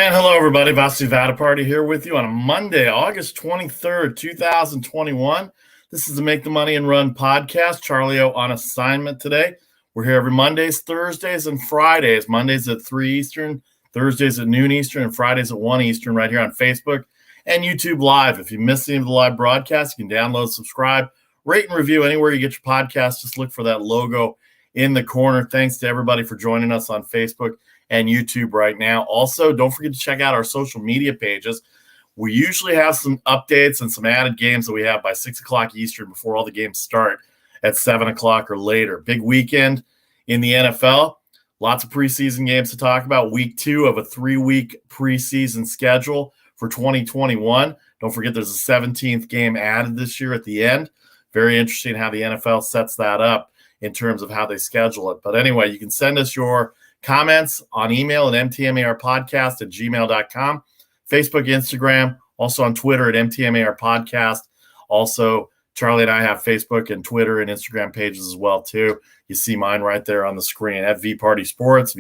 And hello, everybody. Vasu Vadaparty here with you on a Monday, August 23rd, 2021. This is the Make the Money and Run podcast. Charlie O on assignment today. We're here every Mondays, Thursdays, and Fridays. Mondays at 3 Eastern, Thursdays at noon Eastern, and Fridays at 1 Eastern right here on Facebook and YouTube Live. If you missed any of the live broadcasts, you can download, subscribe, rate, and review anywhere you get your podcast. Just look for that logo in the corner. Thanks to everybody for joining us on Facebook and YouTube right now. Also, don't forget to check out our social media pages. We usually have some updates and some added games that we have by 6 o'clock Eastern before all the games start at 7 o'clock or later. Big weekend in the NFL. Lots of preseason games to talk about. Week 2 of a 3-week preseason schedule for 2021. Don't forget there's a 17th game added this year at the end. Very interesting how the NFL sets that up in terms of how they schedule it. But anyway, you can send us your comments on email at mtmarpodcast@gmail.com, Facebook, Instagram, also on Twitter at mtmarpodcast. Also, Charlie and I have Facebook and Twitter and Instagram pages as well, too. You see mine right there on the screen at VParty Sports.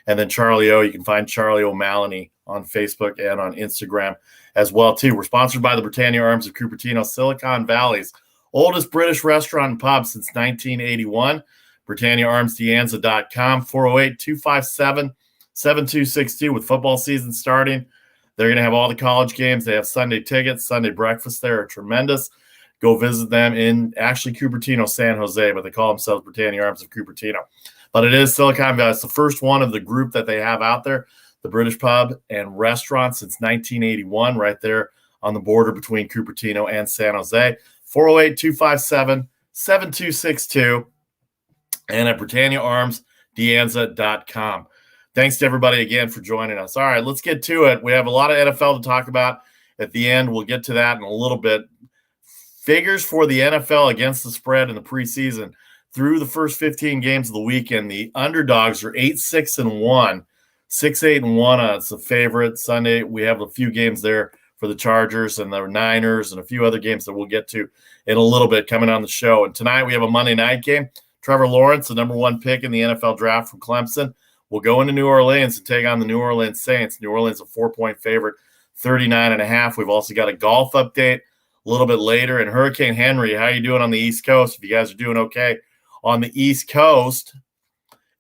And then Charlie O, you can find Charlie O'Malley on Facebook and on Instagram as well, too. We're sponsored by the Britannia Arms of Cupertino, Silicon Valley's oldest British restaurant and pub since 1981. BritanniaArmsDeanza.com, 408-257-7262. With football season starting, they're going to have all the college games. They have Sunday tickets. Sunday breakfast there are tremendous. Go visit them in actually Cupertino, San Jose, but they call themselves Britannia Arms of Cupertino. But it is Silicon Valley. It's the first one of the group that they have out there, the British pub and restaurant since 1981, right there on the border between Cupertino and San Jose. 408-257-7262. And at BritanniaArmsDeanza.com. Thanks to everybody again for joining us. All right, let's get to it. We have a lot of NFL to talk about at the end. We'll get to that in a little bit. Figures for the NFL against the spread in the preseason. Through the first 15 games of the weekend, the underdogs are 8-6-1. 6-8-1 it's the favorite. Sunday, we have a few games there for the Chargers and the Niners and a few other games that we'll get to in a little bit coming on the show. And tonight we have a Monday night game. Trevor Lawrence, the number 1 pick in the NFL draft from Clemson, will go into New Orleans and take on the New Orleans Saints. New Orleans a 4-point favorite, 39.5. We've also got a golf update a little bit later. And Hurricane Henry, how are you doing on the East Coast? If you guys are doing okay on the East Coast,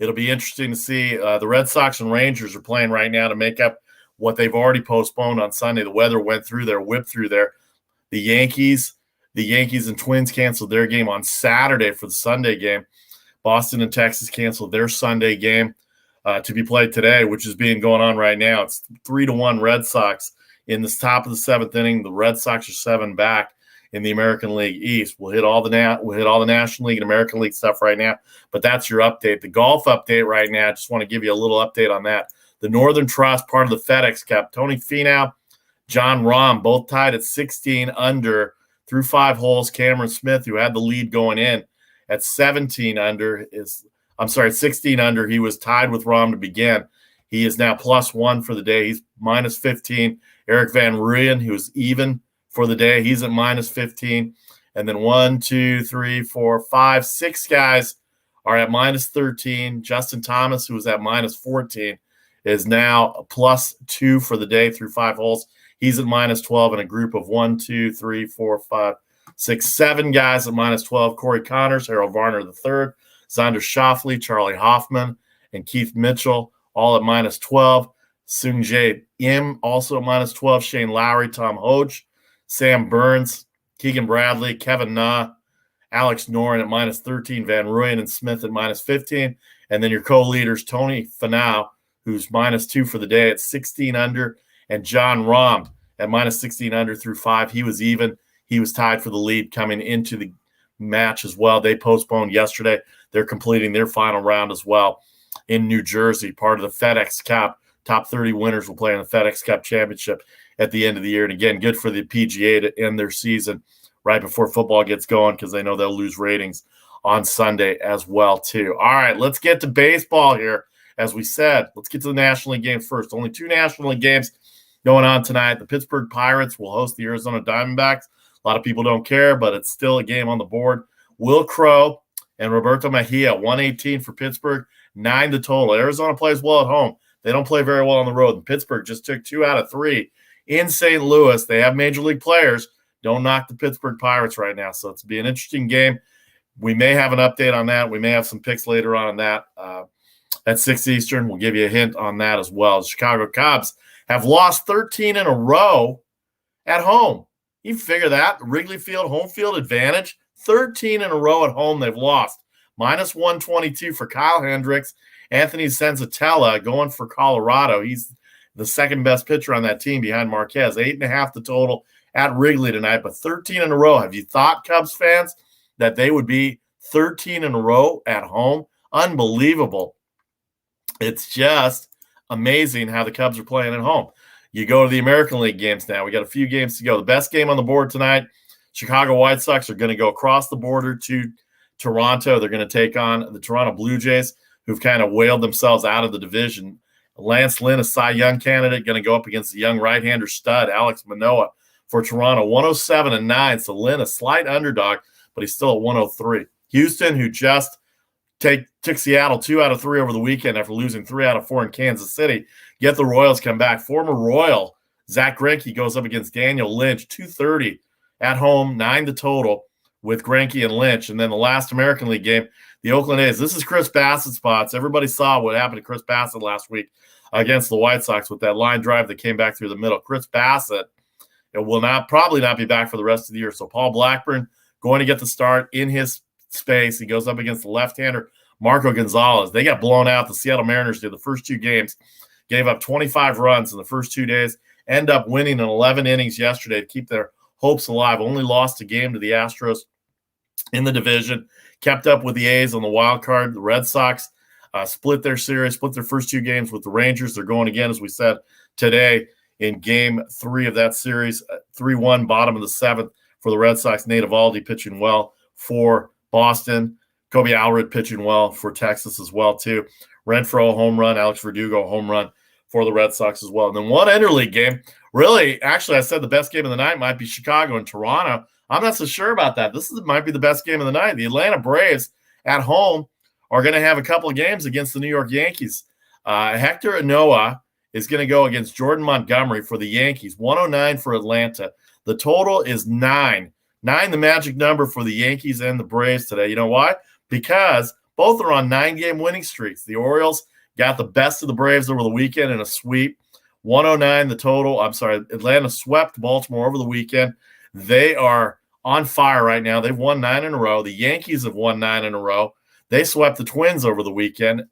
it'll be interesting to see. The Red Sox and Rangers are playing right now to make up what they've already postponed on Sunday. The weather went through there, whipped through there. The Yankees and Twins canceled their game on Saturday for the Sunday game. Boston and Texas canceled their Sunday game to be played today, which is going on right now. It's 3-1 Red Sox in the top of the 7th inning. The Red Sox are 7 back in the American League East. We'll hit all the National League and American League stuff right now, but that's your update. The golf update right now, I just want to give you a little update on that. The Northern Trust, part of the FedEx Cup, Tony Finau, John Rahm, both tied at 16 under through 5 holes. Cameron Smith, who had the lead going in, at 16 under, he was tied with Rahm to begin. He is now +1 for the day. He's -15. Eric Van Rooyen, who is even for the day, he's at -15. And then 1, 2, 3, 4, 5, 6 guys are at -13. Justin Thomas, who was at -14, is now +2 for the day through 5 holes. He's at -12 in a group of 1, 2, 3, 4, 5, 6, 7 guys at -12. Corey Connors, Harold Varner III, Xander Schauffele, Charlie Hoffman, and Keith Mitchell, all at -12. Sung Jae Im, also at -12. Shane Lowry, Tom Hoge, Sam Burns, Keegan Bradley, Kevin Na, Alex Noren at -13, Van Rooyen and Smith at -15. And then your co-leaders, Tony Finau, who's -2 for the day at 16 under, and John Rahm at -16 under through 5. He was even. He was tied for the lead coming into the match as well. They postponed yesterday. They're completing their final round as well in New Jersey, part of the FedEx Cup. Top 30 winners will play in the FedEx Cup Championship at the end of the year. And again, good for the PGA to end their season right before football gets going because they know they'll lose ratings on Sunday as well, too. All right, let's get to baseball here. As we said, let's get to the National League games first. Only 2 National League games going on tonight. The Pittsburgh Pirates will host the Arizona Diamondbacks. A lot of people don't care, but it's still a game on the board. Will Crow and Roberto Mejia, 118 for Pittsburgh, 9 the total. Arizona plays well at home. They don't play very well on the road. And Pittsburgh just took 2 out of 3 in St. Louis. They have major league players. Don't knock the Pittsburgh Pirates right now. So it's be an interesting game. We may have an update on that. We may have some picks later on that. At 6 Eastern, we'll give you a hint on that as well. The Chicago Cubs have lost 13 in a row at home. You figure that. Wrigley Field, home field advantage. 13 in a row at home they've lost. Minus 122 for Kyle Hendricks. Anthony Senzatella going for Colorado. He's the second best pitcher on that team behind Marquez. 8.5 the total at Wrigley tonight, but 13 in a row. Have you thought, Cubs fans, that they would be 13 in a row at home? Unbelievable. It's just amazing how the Cubs are playing at home. You go to the American League games now. We got a few games to go. The best game on the board tonight, Chicago White Sox are going to go across the border to Toronto. They're going to take on the Toronto Blue Jays, who've kind of whaled themselves out of the division. Lance Lynn, a Cy Young candidate, going to go up against the young right-hander stud, Alex Manoah, for Toronto. 107-9, so Lynn, a slight underdog, but he's still at 103. Houston, who just took Seattle 2 out of 3 over the weekend after losing 3 out of 4 in Kansas City. Yet the Royals come back. Former Royal Zach Greinke goes up against Daniel Lynch, 230 at home, 9 the total with Greinke and Lynch. And then the last American League game, the Oakland A's. This is Chris Bassett spots. Everybody saw what happened to Chris Bassett last week against the White Sox with that line drive that came back through the middle. Chris Bassett will probably not be back for the rest of the year. So Paul Blackburn going to get the start in his space. He goes up against the left-hander Marco Gonzalez. They got blown out. The Seattle Mariners did the first 2 games, gave up 25 runs in the first 2 days, end up winning in 11 innings yesterday to keep their hopes alive. Only lost a game to the Astros in the division, kept up with the A's on the wild card. The Red Sox split their series, split their first 2 games with the Rangers. They're going again, as we said, today in game 3 of that series, 3-1, bottom of the 7th for the Red Sox. Nate Eovaldi pitching well for Boston. Kobe Allred pitching well for Texas as well, too. Renfroe, home run. Alex Verdugo, home run for the Red Sox as well. And then one interleague game. Really, actually, I said the best game of the night might be Chicago and Toronto. I'm not so sure about that. Might be the best game of the night. The Atlanta Braves at home are going to have a couple of games against the New York Yankees. Hector Anoa is going to go against Jordan Montgomery for the Yankees. 109 for Atlanta. The total is 9. 9, the magic number for the Yankees and the Braves today. You know why? Because both are on 9-game winning streaks. The Orioles got the best of the Braves over the weekend in a sweep. 109 the total. Atlanta swept Baltimore over the weekend. They are on fire right now. They've won 9 in a row. The Yankees have won 9 in a row. They swept the Twins over the weekend,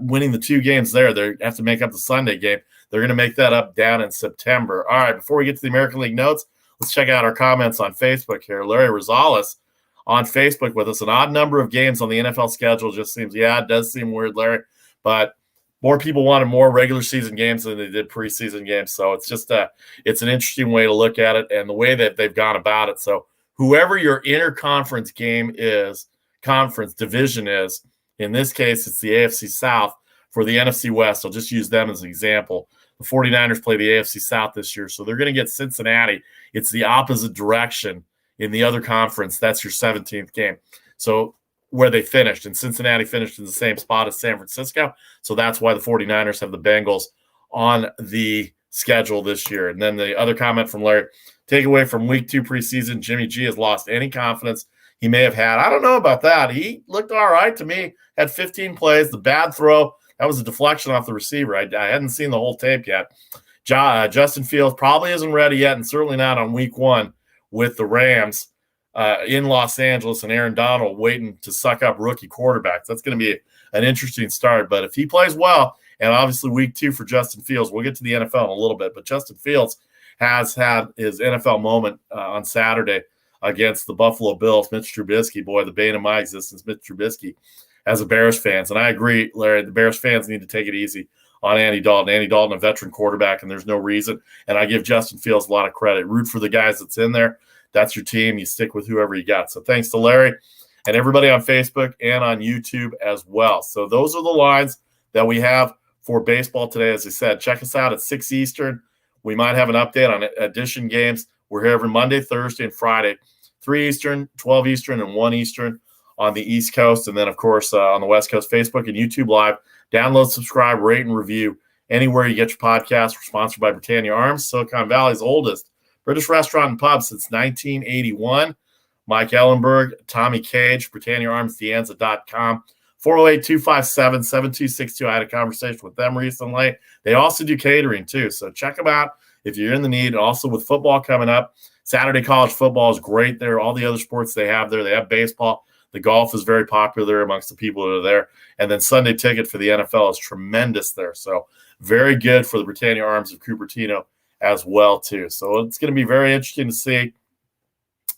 winning the 2 games there. They have to make up the Sunday game. They're going to make that up down in September. All right, before we get to the American League notes, let's check out our comments on Facebook here. Larry Rosales on Facebook with us. An odd number of games on the NFL schedule just seems, it does seem weird, Larry, but more people wanted more regular season games than they did preseason games. So it's just it's an interesting way to look at it and the way that they've gone about it. So whoever your interconference game is, conference division is, in this case, it's the AFC South for the NFC West. I'll just use them as an example. The 49ers play the AFC South this year, so they're going to get Cincinnati. It's the opposite direction in the other conference. That's your 17th game. So where they finished, and Cincinnati finished in the same spot as San Francisco. So that's why the 49ers have the Bengals on the schedule this year. And then the other comment from Larry, takeaway from week 2 preseason, Jimmy G has lost any confidence he may have had. I don't know about that. He looked all right to me, had 15 plays. The bad throw, that was a deflection off the receiver. I hadn't seen the whole tape yet. Justin Fields probably isn't ready yet, and certainly not on week 1 with the Rams in Los Angeles and Aaron Donald waiting to suck up rookie quarterbacks. That's going to be an interesting start. But if he plays well, and obviously week 2 for Justin Fields, we'll get to the NFL in a little bit, but Justin Fields has had his NFL moment on Saturday against the Buffalo Bills. Mitch Trubisky, boy, the bane of my existence, Mitch Trubisky, as a Bears fans. And I agree, Larry, the Bears fans need to take it easy on Andy Dalton. Andy Dalton, a veteran quarterback, and there's no reason. And I give Justin Fields a lot of credit. Root for the guys that's in there. That's your team. You stick with whoever you got. So thanks to Larry and everybody on Facebook and on YouTube as well. So those are the lines that we have for baseball today. As I said, check us out at 6 Eastern. We might have an update on addition games. We're here every Monday, Thursday, and Friday, 3 Eastern, 12 Eastern, and 1 Eastern on the East Coast. And then, of course, on the West Coast, Facebook and YouTube Live. Download, subscribe, rate, and review anywhere you get your podcasts. We're sponsored by Britannia Arms, Silicon Valley's oldest British restaurant and pub since 1981. Mike Ellenberg, Tommy Cage, BritanniaArmsDeanza.com, 408-257-7262. I had a conversation with them recently. They also do catering too, so check them out if you're in the need. Also with football coming up, Saturday college football is great there. All the other sports they have there. They have baseball. The golf is very popular amongst the people that are there. And then Sunday ticket for the NFL is tremendous there. So very good for the Britannia Arms of Cupertino as well too. So it's going to be very interesting to see.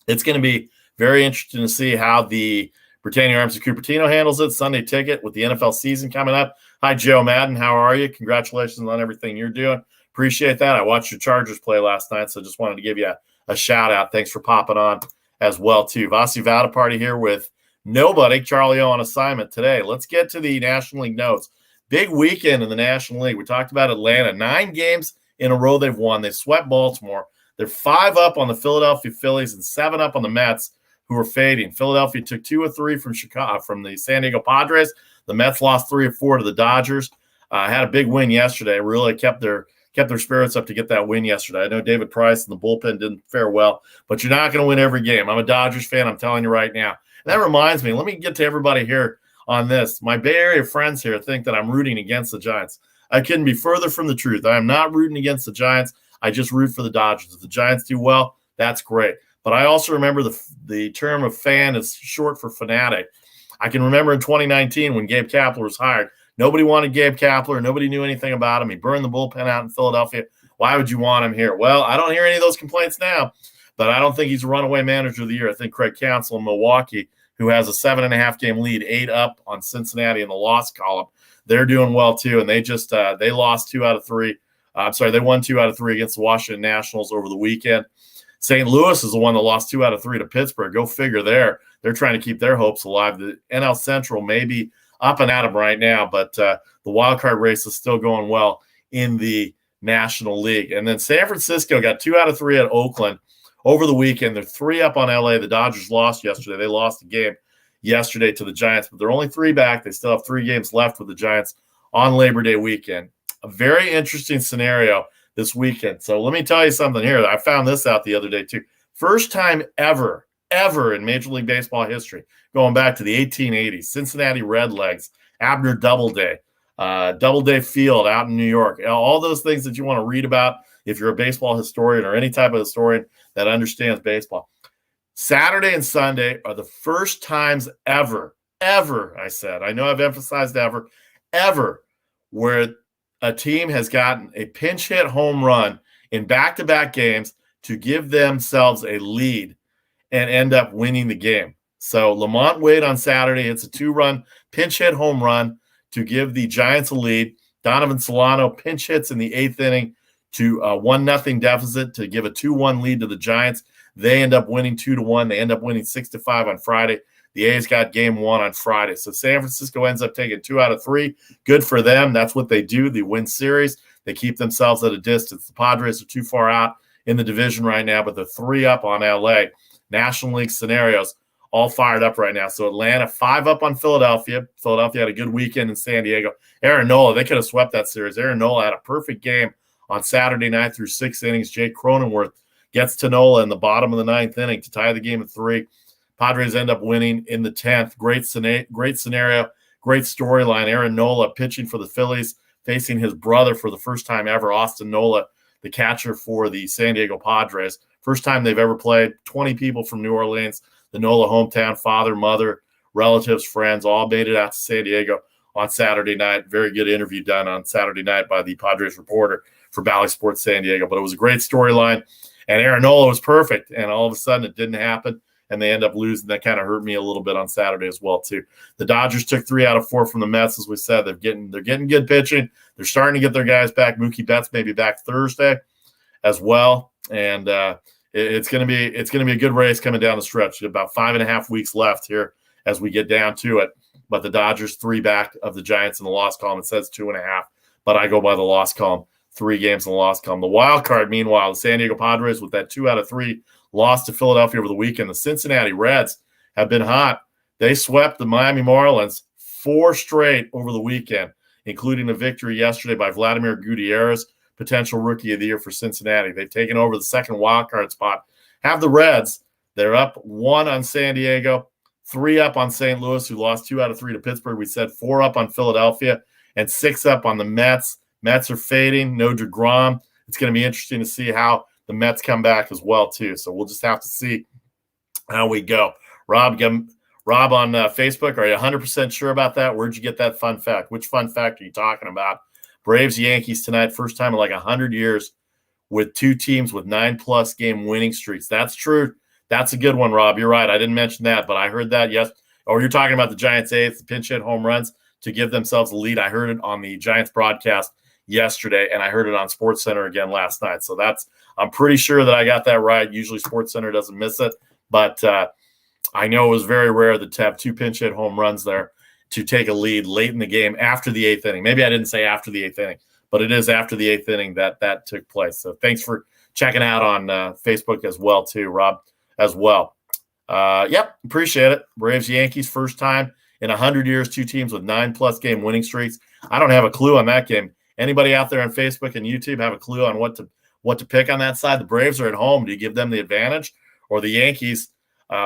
It's going to be very interesting to see how the Britannia Arms of Cupertino handles it. Sunday ticket with the NFL season coming up. Hi, Joe Madden. How are you? Congratulations on everything you're doing. Appreciate that. I watched your Chargers play last night, so just wanted to give you a shout out. Thanks for popping on as well too. Vasi Vada Party here with nobody. Charlie O on assignment today. Let's get to the National League notes. Big weekend in the National League. We talked about Atlanta. 9 games in a row they've won. They swept Baltimore. They're 5 up on the Philadelphia Phillies and 7 up on the Mets, who are fading. Philadelphia took 2 of 3 from the San Diego Padres. The Mets lost 3 of 4 to the Dodgers. Had a big win yesterday. Really kept their spirits up to get that win yesterday. I know David Price and the bullpen didn't fare well, but you're not going to win every game. I'm a Dodgers fan. I'm telling you right now. And that reminds me, let me get to everybody here on this. My Bay Area friends here think that I'm rooting against the Giants. I couldn't be further from the truth. I am not rooting against the Giants. I just root for the Dodgers. If the Giants do well, that's great. But I also remember the term of fan is short for fanatic. I can remember in 2019 when Gabe Kapler was hired. Nobody wanted Gabe Kapler. Nobody knew anything about him. He burned the bullpen out in Philadelphia. Why would you want him here? Well, I don't hear any of those complaints now, but I don't think he's a runaway manager of the year. I think Craig Counsell in Milwaukee, who has a 7.5 game lead, 8 up on Cincinnati in the loss column, they're doing well too. And they just they lost 2 out of 3. They won 2 out of 3 against the Washington Nationals over the weekend. St. Louis is the one that lost 2 out of 3 to Pittsburgh. Go figure there. They're trying to keep their hopes alive. The NL Central may be up and at them right now, but the wild card race is still going well in the National League. And then San Francisco got 2 out of 3 at Oakland over the weekend. They're 3 up on LA. The Dodgers lost yesterday. They lost a game yesterday to the Giants, but they're only 3 back. They still have 3 games left with the Giants on Labor Day weekend. A very interesting scenario this weekend. So let me tell you something here. I found this out the other day too. First time ever in Major League Baseball history, going back to the 1880s, Cincinnati Redlegs, Abner Doubleday Field out in New York, all those things that you want to read about if you're a baseball historian or any type of historian that understands baseball. Saturday and Sunday are the first times ever, I said, I know I've emphasized ever, where a team has gotten a pinch hit home run in back-to-back games to give themselves a lead and end up winning the game. So Lamont Wade on Saturday hits a 2-run pinch hit home run to give the Giants a lead. Donovan Solano pinch hits in the 8th inning to a 1-0 deficit to give a 2-1 lead to the Giants. They end up winning 2-1. They end up winning 6-5 on Friday. The A's got game 1 on Friday. So San Francisco ends up taking 2 out of 3. Good for them. That's what they do. They win series. They keep themselves at a distance. The Padres are too far out in the division right now, but they're 3 up on LA. National League scenarios all fired up right now. So Atlanta 5 up on Philadelphia. Philadelphia had a good weekend in San Diego. Aaron Nola, they could have swept that series. Aaron Nola had a perfect game on Saturday night through 6 innings. Jake Cronenworth gets to Nola in the bottom of the 9th inning to tie the game at 3. Padres end up winning in the 10th. Great scenario, great storyline. Aaron Nola pitching for the Phillies, facing his brother for the first time ever, Austin Nola, the catcher for the San Diego Padres. First time they've ever played. 20 people from New Orleans, the Nola hometown, father, mother, relatives, friends, all made it out to San Diego on Saturday night. Very good interview done on Saturday night by the Padres reporter for Bally Sports San Diego. But it was a great storyline, and Aaron Nola was perfect, and all of a sudden it didn't happen, and they end up losing. That kind of hurt me a little bit on Saturday as well, too. The Dodgers took 3 out of 4 from the Mets, as we said. They're getting good pitching. They're starting to get their guys back. Mookie Betts may be back Thursday as well, and it's going to be a good race coming down the stretch. About 5.5 weeks left here as we get down to it. But the Dodgers 3 back of the Giants in the loss column. It says 2.5, but I go by the loss column. 3 games in the loss column. The wild card, meanwhile, the San Diego Padres with that 2 out of 3 loss to Philadelphia over the weekend. The Cincinnati Reds have been hot. They swept the Miami Marlins 4 straight over the weekend including a victory yesterday by Vladimir Gutierrez, potential rookie of the year for Cincinnati. They've taken over the second wildcard spot. Have the Reds. They're up 1 on San Diego, 3 up on St. Louis, who lost 2 out of 3 to Pittsburgh. We said 4 up on Philadelphia and 6 up on the Mets. Mets are fading. No DeGrom. It's going to be interesting to see how the Mets come back as well, too. So we'll just have to see how we go. Rob on Facebook, are you 100% sure about that? Where'd you get that fun fact? Which fun fact are you talking about? Braves, Yankees tonight, first time in like 100 years with 2 teams with 9+ game winning streaks. That's true. That's a good one, Rob. You're right. I didn't mention that, but I heard that, yes. Or you're talking about the Giants' 8th pinch hit home runs to give themselves a lead. I heard it on the Giants broadcast yesterday, and I heard it on SportsCenter again last night. So I'm pretty sure that I got that right. Usually SportsCenter doesn't miss it, but I know it was very rare to have 2 pinch hit home runs there to take a lead late in the game after the 8th inning. Maybe I didn't say after the 8th inning, but it is after the 8th inning that took place. So thanks for checking out on Facebook as well too, Rob, as well. Yep, appreciate it. Braves, Yankees, first time in 100 years, 2 teams with 9+ game winning streaks. I don't have a clue on that game. Anybody out there on Facebook and YouTube have a clue on what to pick on that side? The Braves are at home. Do you give them the advantage, or the Yankees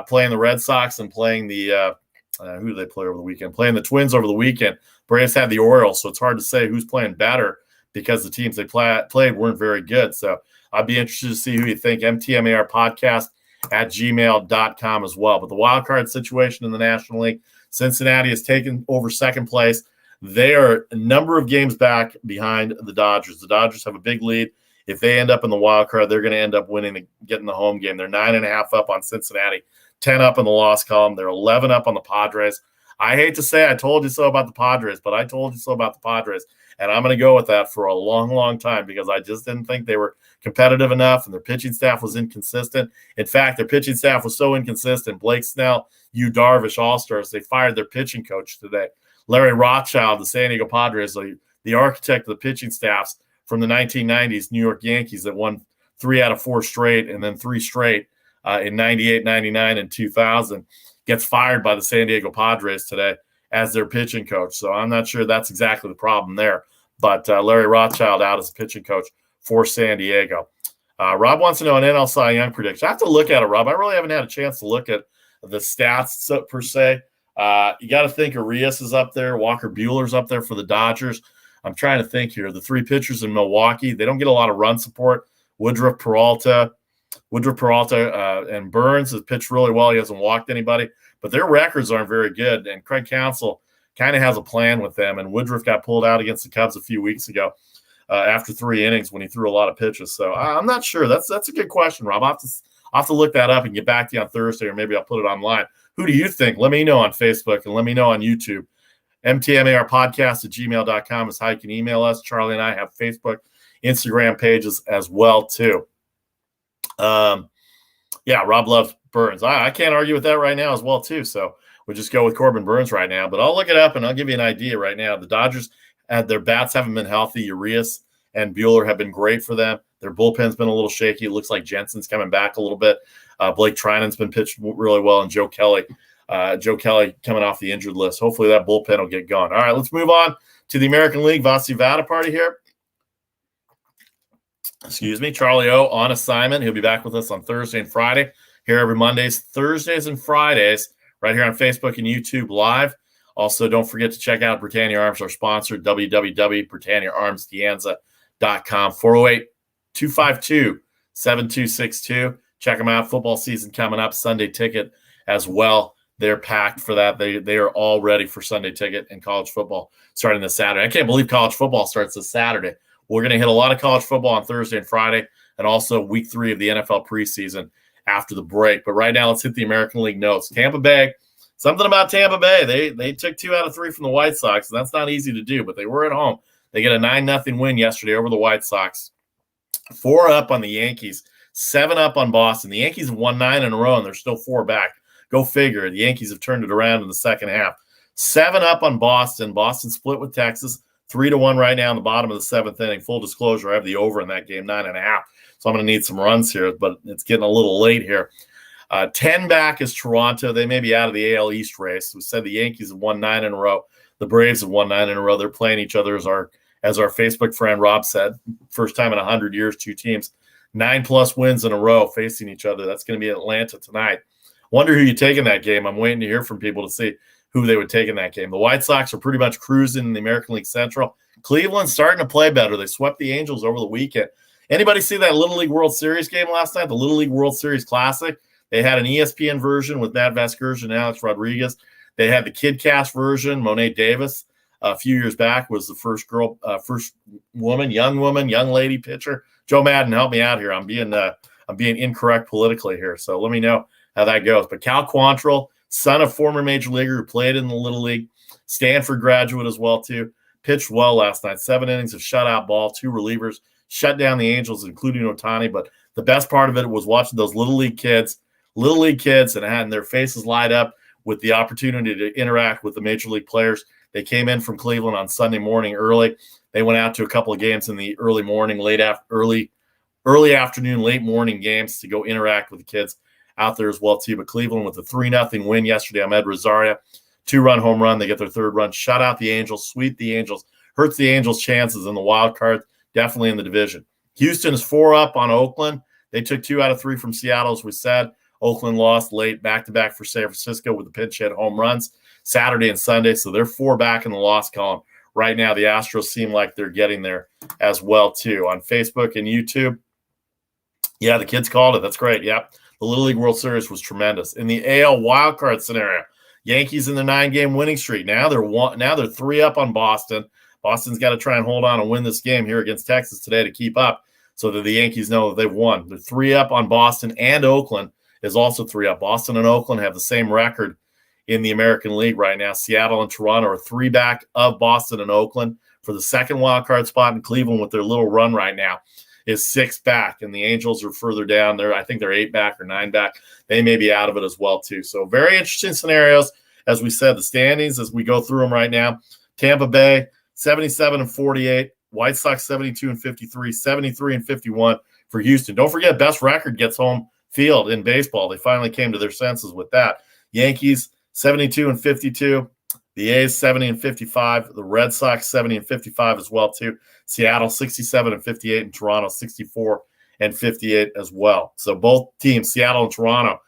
playing the Red Sox and playing the who do they play over the weekend? Playing the Twins over the weekend. Braves had the Orioles, so it's hard to say who's playing better because the teams they played weren't very good. So I'd be interested to see who you think. MTMAR podcast at gmail.com as well. But the wild card situation in the National League, Cincinnati has taken over second place. They are a number of games back behind the Dodgers. The Dodgers have a big lead. If they end up in the wild card, they're going to end up winning, getting the home game. They're 9.5 up on Cincinnati, 10 up in the loss column. They're 11 up on the Padres. I hate to say I told you so about the Padres, but I told you so about the Padres. And I'm going to go with that for a long, long time because I just didn't think they were competitive enough and their pitching staff was inconsistent. In fact, their pitching staff was so inconsistent. Blake Snell, Yu Darvish, All-Stars, they fired their pitching coach today. Larry Rothschild, the San Diego Padres, the architect of the pitching staffs from the 1990s New York Yankees that won 3 out of 4 straight and then 3 straight in 98, 99, and 2000, gets fired by the San Diego Padres today as their pitching coach. So I'm not sure that's exactly the problem there. But Larry Rothschild out as a pitching coach for San Diego. Rob wants to know an NL Cy Young prediction. I have to look at it, Rob. I really haven't had a chance to look at the stats per se. You got to think Arias is up there. Walker Buehler's up there for the Dodgers. I'm trying to think here. The 3 pitchers in Milwaukee, they don't get a lot of run support. Woodruff, Peralta, and Burns has pitched really well. He hasn't walked anybody, but their records aren't very good. And Craig Counsell kind of has a plan with them. And Woodruff got pulled out against the Cubs a few weeks ago after 3 innings when he threw a lot of pitches. So I'm not sure. That's a good question, Rob. I'll have to look that up and get back to you on Thursday, or maybe I'll put it online. Who do you think? Let me know on Facebook and let me know on YouTube. MTMAR podcast at gmail.com is how you can email us. Charlie and I have Facebook, Instagram pages as well, too. Yeah, Rob loves Burns. I can't argue with that right now as well, too. So we'll just go with Corbin Burns right now. But I'll look it up and I'll give you an idea right now. The Dodgers, their bats haven't been healthy. Urias and Buehler have been great for them. Their bullpen's been a little shaky. It looks like Jensen's coming back a little bit. Blake Trinan's been pitched really well, and Joe Kelly coming off the injured list. Hopefully that bullpen will get going. All right, let's move on to the American League Vasi Vada party here. Excuse me, Charlie O on assignment. He'll be back with us on Thursday and Friday, here every Mondays, Thursdays, and Fridays, right here on Facebook and YouTube Live. Also, don't forget to check out Britannia Arms, our sponsor, www.britanniaarmsdianza.com, 408-252-7262. Check them out. Football season coming up, Sunday ticket as well. They're packed for that. They are all ready for Sunday ticket and college football starting this Saturday. I can't believe college football starts this Saturday. We're going to hit a lot of college football on Thursday and Friday, and also week 3 of the NFL preseason after the break. But right now, let's hit the American League notes. Tampa Bay, something about Tampa Bay. They took 2 out of 3 from the White Sox, and that's not easy to do, but they were at home. They get a 9-0 win yesterday over the White Sox. 4 up on the Yankees, 7 up on Boston. The Yankees have won 9 in a row, and they're still 4 back. Go figure. The Yankees have turned it around in the second half. 7 up on Boston. Boston split with Texas. 3-1 right now in the bottom of the 7th inning. Full disclosure, I have the over in that game, 9.5. So I'm going to need some runs here, but it's getting a little late here. 10 back is Toronto. They may be out of the AL East race. We said the Yankees have won 9 in a row. The Braves have won 9 in a row. They're playing each other, as our Facebook friend Rob said. First time in 100 years, two teams 9+ wins in a row facing each other. That's going to be Atlanta tonight. Wonder who you take in that game. I'm waiting to hear from people to see who they would take in that game. The White Sox are pretty much cruising in the American League Central. Cleveland's starting to play better. They swept the Angels over the weekend. Anybody see that Little League World Series game last night? The Little League World Series Classic. They had an ESPN version with Matt Vasgersian and Alex Rodriguez. They had the KidCast version. Monet Davis, a few years back, was the first young lady pitcher. Joe Madden, help me out here. I'm being incorrect politically here, so let me know how that goes. But Cal Quantrill, son of former major leaguer who played in the Little League, Stanford graduate as well too, pitched well last night. 7 innings of shutout ball, 2 relievers, shut down the Angels, including Ohtani. But the best part of it was watching those Little League kids and having their faces light up with the opportunity to interact with the major league players. They came in from Cleveland on Sunday morning early. They went out to a couple of games in the early morning, early afternoon, late morning games to go interact with the kids out there as well too. But Cleveland with a 3-0 win yesterday. Ahmed Rosario, 2-run home run. They get their 3rd run, shut out the Angels, sweep the Angels, hurts the Angels' chances in the wild card, definitely in the division. Houston is 4 up on Oakland. They took 2 out of 3 from Seattle, as we said. Oakland lost late back-to-back for San Francisco with the pinch hit home runs Saturday and Sunday. So they're 4 back in the loss column. Right now, the Astros seem like they're getting there as well, too. On Facebook and YouTube, yeah, the kids called it. That's great. Yep. The Little League World Series was tremendous. In the AL wildcard scenario, Yankees in the 9-game winning streak. Now they're 3 up on Boston. Boston's got to try and hold on and win this game here against Texas today to keep up so that the Yankees know that they've won. They're 3 up on Boston, and Oakland is also 3 up. Boston and Oakland have the same record in the American League right now. Seattle and Toronto are 3 back of Boston and Oakland for the second wild card spot. In Cleveland, with their little run right now, is 6 back, and the Angels are further down. I think they're 8 back or 9 back. They may be out of it as well too. So very interesting scenarios. As we said, the standings as we go through them right now: Tampa Bay 77-48, White Sox 72-53, 73-51 for Houston. Don't forget, best record gets home field in baseball. They finally came to their senses with that. Yankees 72-52, the A's 70-55, the Red Sox 70-55 as well too. Seattle 67-58, and Toronto 64-58 as well. So both teams, Seattle and Toronto,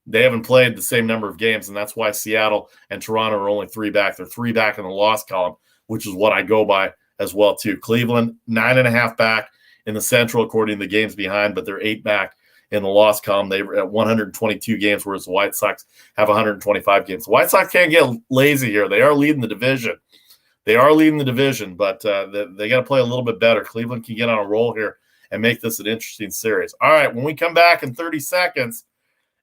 they haven't played the same number of games, and that's why Seattle and Toronto are only 3 back. They're 3 back in the loss column, which is what I go by as well too. Cleveland 9.5 back in the Central according to the games behind, but they're 8 back in the loss column. They were at 122 games, whereas the White Sox have 125 games. The White Sox can't get lazy here. They are leading the division. But they got to play a little bit better. Cleveland can get on a roll here and make this an interesting series. All right, when we come back in 30 seconds,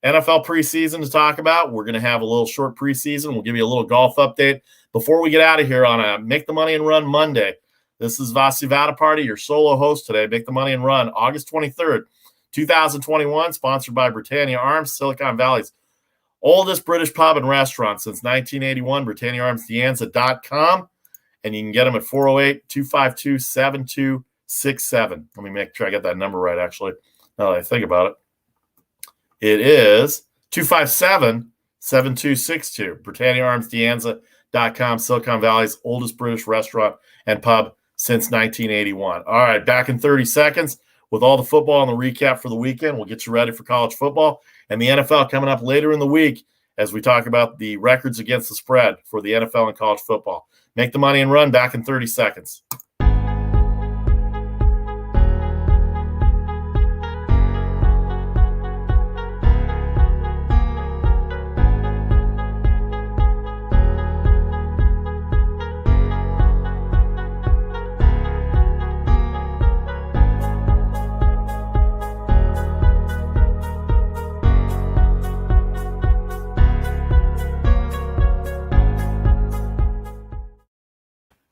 NFL preseason to talk about. We're going to have a little short preseason. We'll give you a little golf update before we get out of here on a Make the Money and Run Monday. This is Vasi Vadaparty, your solo host today. Make the Money and Run, August 23rd. 2021, sponsored by Britannia Arms, Silicon Valley's oldest British pub and restaurant since 1981, BritanniaArmsDianza.com, and you can get them at 408-252-7267. Let me make sure I get that number right, actually, now that I think about it. It is 257-7262, BritanniaArmsDianza.com, Silicon Valley's oldest British restaurant and pub since 1981. All right, back in 30 seconds. With all the football and the recap for the weekend, we'll get you ready for college football and the NFL coming up later in the week as we talk about the records against the spread for the NFL and college football. Make the Money and Run, back in 30 seconds.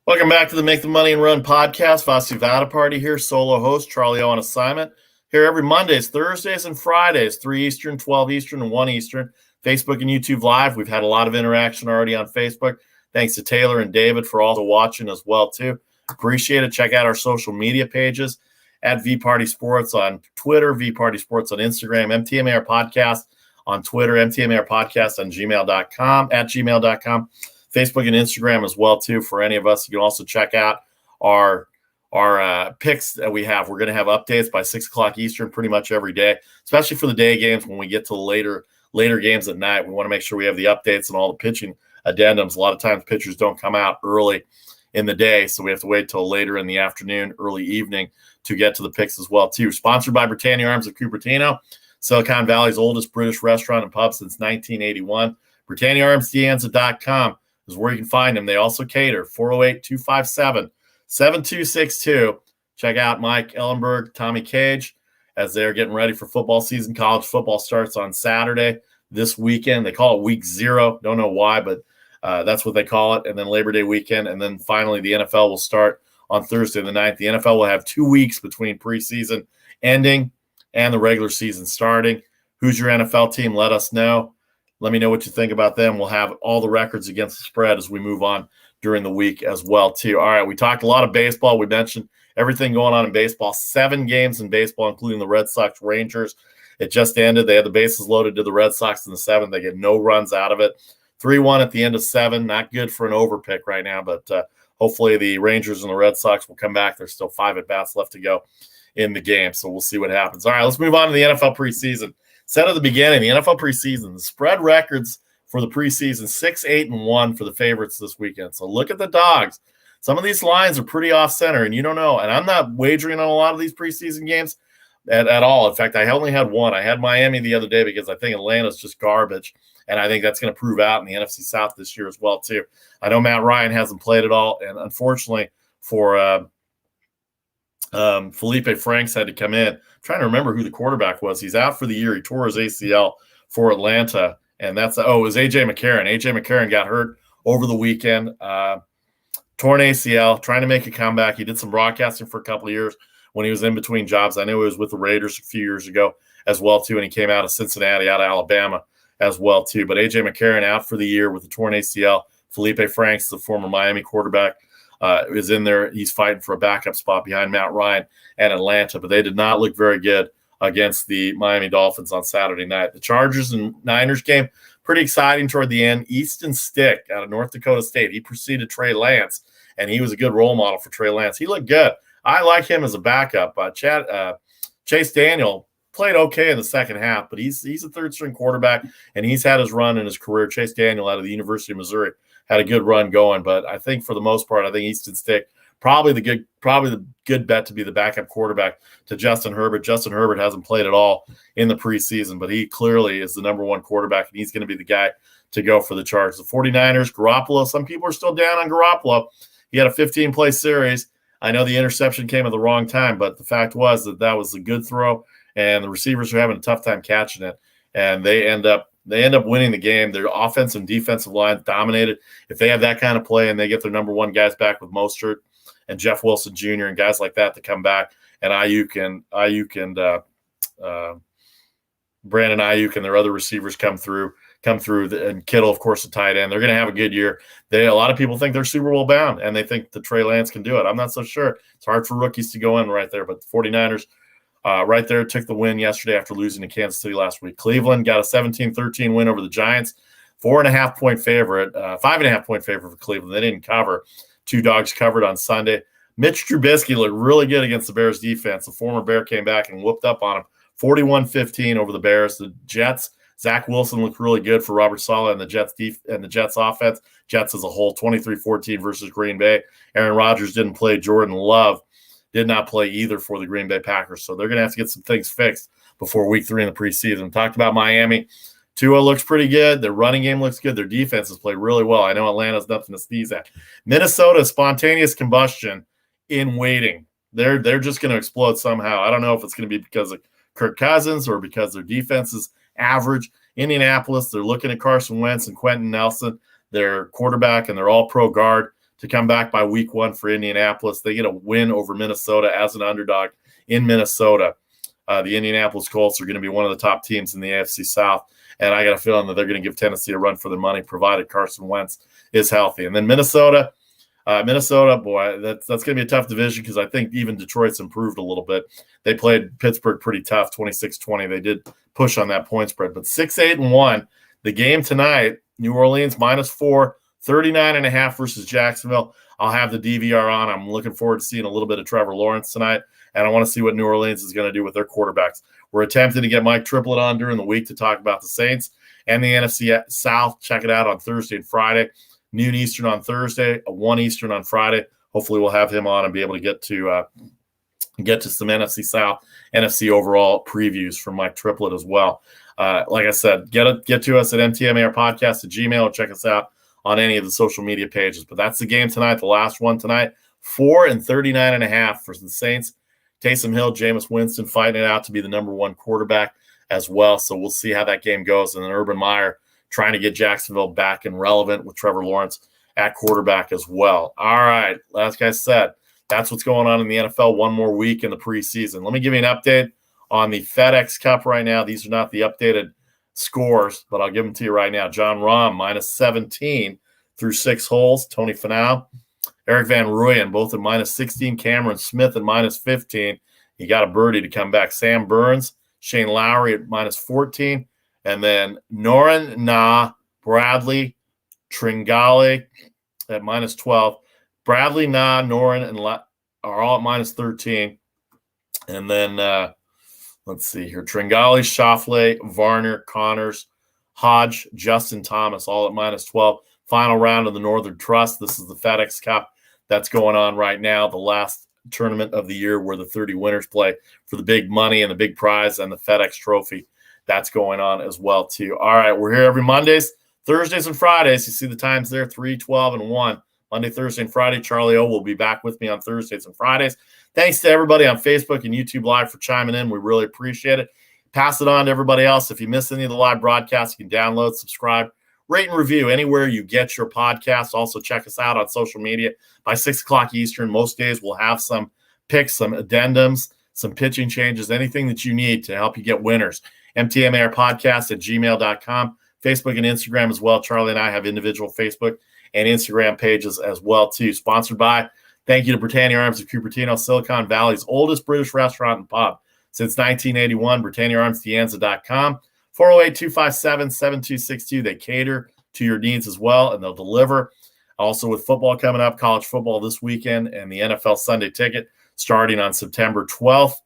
Welcome back to the Make the Money and Run podcast. Vasi Vadaparty here, solo host, Charlie O on assignment. Here every Mondays, Thursdays, and Fridays, 3 Eastern, 12 Eastern, and 1 Eastern. Facebook and YouTube Live. We've had a lot of interaction already on Facebook. Thanks to Taylor and David for also watching as well, too. Appreciate it. Check out our social media pages at VParty Sports on Twitter, VParty Sports on Instagram, MTMAR Podcast on Twitter, MTMAR Podcast on gmail.com, at gmail.com. Facebook and Instagram as well, too, for any of us. You can also check out our picks that we have. We're going to have updates by 6 o'clock Eastern pretty much every day, especially for the day games. When we get to the later games at night, we want to make sure we have the updates and all the pitching addendums. A lot of times pitchers don't come out early in the day, so we have to wait till later in the afternoon, early evening to get to the picks as well, too. Sponsored by Britannia Arms of Cupertino, Silicon Valley's oldest British restaurant and pub since 1981. BritanniaArmsDeanza.com is where you can find them. They also cater 408-257-7262. Check out Mike Ellenberg, Tommy Cage, as they're getting ready for football season. College football starts on Saturday this weekend. They call it week 0. Don't know why, but that's what they call it. And then Labor Day weekend. And then finally the NFL will start on Thursday the 9th. The NFL will have 2 weeks between preseason ending and the regular season starting. Who's your NFL team? Let us know. Let me know what you think about them. We'll have all the records against the spread as we move on during the week as well, too. All right, we talked a lot of baseball. We mentioned everything going on in baseball. 7 games in baseball, including the Red Sox Rangers. It just ended. They had the bases loaded to the Red Sox in the 7th. They get no runs out of it. 3-1 at the end of 7. Not good for an overpick right now, but hopefully the Rangers and the Red Sox will come back. There's still 5 at-bats left to go in the game, so we'll see what happens. All right, let's move on to the NFL preseason. Said at the beginning, the NFL preseason, the spread records for the preseason, 6-8-1 for the favorites this weekend. So look at the dogs. Some of these lines are pretty off-center, and you don't know. And I'm not wagering on a lot of these preseason games at all. In fact, I only had one. I had Miami the other day because I think Atlanta's just garbage, and I think that's going to prove out in the NFC South this year as well, too. I know Matt Ryan hasn't played at all, and unfortunately for Felipe Franks had to come in. I'm trying to remember who the quarterback was. He's out for the year. He tore his ACL for Atlanta, and it was A.J. McCarron. A.J. McCarron got hurt over the weekend, torn ACL, trying to make a comeback. He did some broadcasting for a couple of years when he was in between jobs. I know he was with the Raiders a few years ago as well, too, and he came out of Cincinnati, out of Alabama as well, too. But A.J. McCarron out for the year with a torn ACL. Felipe Franks, the former Miami quarterback, is in there. He's fighting for a backup spot behind Matt Ryan and Atlanta, but they did not look very good against the Miami Dolphins on Saturday night. The Chargers and Niners game, pretty exciting toward the end. Easton Stick out of North Dakota State. He preceded Trey Lance, and he was a good role model for Trey Lance. He looked good. I like him as a backup. Chase Daniel played okay in the second half, but he's a third-string quarterback, and he's had his run in his career. Chase Daniel out of the University of Missouri had a good run going, but I think for the most part, I think Easton Stick probably the good bet to be the backup quarterback to Justin Herbert. Justin Herbert hasn't played at all in the preseason, but he clearly is the number 1 quarterback, and he's going to be the guy to go for the Chargers. The 49ers, Garoppolo, some people are still down on Garoppolo. He had a 15-play series. I know the interception came at the wrong time, but the fact was that was a good throw, and the receivers are having a tough time catching it, and they end up winning the game. Their offensive and defensive lines dominated. If they have that kind of play and they get their number 1 guys back with Mostert and Jeff Wilson Jr. and guys like that to come back, and Ayuk and Brandon Ayuk and their other receivers come through, and Kittle, of course, the tight end. They're going to have a good year. A lot of people think they're Super Bowl bound, and they think that Trey Lance can do it. I'm not so sure. It's hard for rookies to go in right there, but the 49ers right there took the win yesterday after losing to Kansas City last week. Cleveland got a 17-13 win over the Giants. 4.5-point favorite, 5.5-point favorite for Cleveland. They didn't cover. 2 dogs covered on Sunday. Mitch Trubisky looked really good against the Bears defense. The former Bear came back and whooped up on him. 41-15 over the Bears. The Jets, Zach Wilson looked really good for Robert Saleh and the Jets offense. Jets as a whole, 23-14 versus Green Bay. Aaron Rodgers didn't play. Jordan Love did not play either for the Green Bay Packers. So they're going to have to get some things fixed before week 3 in the preseason. Talked about Miami. Tua looks pretty good. Their running game looks good. Their defense has played really well. I know Atlanta's nothing to sneeze at. Minnesota, spontaneous combustion in waiting. They're just going to explode somehow. I don't know if it's going to be because of Kirk Cousins or because their defense is average. Indianapolis, they're looking at Carson Wentz and Quentin Nelson, their quarterback, and their all-pro guard to come back by week 1 for Indianapolis. They get a win over Minnesota as an underdog in Minnesota. The Indianapolis Colts are going to be one of the top teams in the AFC South, and I got a feeling that they're going to give Tennessee a run for their money, provided Carson Wentz is healthy. And then Minnesota, boy, that's going to be a tough division because I think even Detroit's improved a little bit. They played Pittsburgh pretty tough, 26-20. They did push on that point spread. But 6-8-1, the game tonight, New Orleans -4, 39.5 versus Jacksonville. I'll have the DVR on. I'm looking forward to seeing a little bit of Trevor Lawrence tonight, and I want to see what New Orleans is going to do with their quarterbacks. We're attempting to get Mike Triplett on during the week to talk about the Saints and the NFC South. Check it out on Thursday and Friday, noon Eastern on Thursday, 1 Eastern on Friday. Hopefully we'll have him on and be able to get to some NFC South, NFC overall previews from Mike Triplett as well. Like I said, get to us at mtmarpodcast@gmail.com, or check us out on any of the social media pages. But that's the game tonight, the last one tonight. 4 and 39.5 for the Saints. Taysom Hill, Jameis Winston fighting it out to be the number one quarterback as well. So we'll see how that game goes. And then Urban Meyer trying to get Jacksonville back and relevant with Trevor Lawrence at quarterback as well. All right, like I said, that's what's going on in the NFL. One more week in the preseason. Let me give you an update on the FedEx Cup right now. These are not the updated scores, but I'll give them to you right now. John Rahm, -17 through 6 holes. Tony Finau, Eric Van Rooyen, both at -16. Cameron Smith at -15. He got a birdie to come back. Sam Burns, Shane Lowry at -14. And then Noren Na, Bradley, Tringale at -12. Bradley, Na, Noren, and are all at -13. And then let's see here. Tringale, Schauffele, Varner, Connors, Hodge, Justin Thomas, all at -12. Final round of the Northern Trust. This is the FedEx Cup that's going on right now, the last tournament of the year where the 30 winners play for the big money and the big prize and the FedEx Trophy. That's going on as well, too. All right, we're here every Mondays, Thursdays, and Fridays. You see the times there, 3, 12, and 1. Monday, Thursday, and Friday. Charlie O will be back with me on Thursdays and Fridays. Thanks to everybody on Facebook and YouTube Live for chiming in. We really appreciate it. Pass it on to everybody else. If you miss any of the live broadcasts, you can download, subscribe, rate, and review anywhere you get your podcasts. Also, check us out on social media. By 6 o'clock Eastern, most days we'll have some picks, some addendums, some pitching changes, anything that you need to help you get winners. mtmarpodcast@gmail.com. Facebook and Instagram as well. Charlie and I have individual Facebook and Instagram pages as well, too. Sponsored by, thank you to Britannia Arms of Cupertino, Silicon Valley's oldest British restaurant and pub since 1981, BritanniaArmsDianza.com. 408-257-7262. They cater to your needs as well, and they'll deliver. Also, with football coming up, college football this weekend, and the NFL Sunday Ticket starting on September 12th.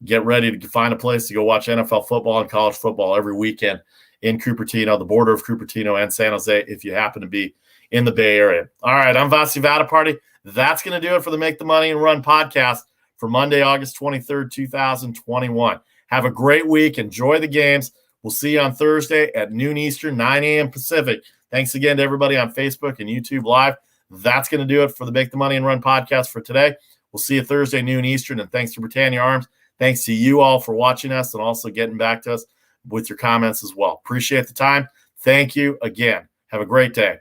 Get ready to find a place to go watch NFL football and college football every weekend in Cupertino, the border of Cupertino and San Jose, if you happen to be in the Bay Area. All right, I'm Vasi Vadaparty. That's going to do it for the Make the Money and Run podcast for Monday, August 23rd, 2021. Have a great week. Enjoy the games. We'll see you on Thursday at noon Eastern, 9 a.m. Pacific. Thanks again to everybody on Facebook and YouTube Live. That's going to do it for the Make the Money and Run podcast for today. We'll see you Thursday, noon Eastern, and thanks to Britannia Arms. Thanks to you all for watching us and also getting back to us with your comments as well. Appreciate the time. Thank you again. Have a great day.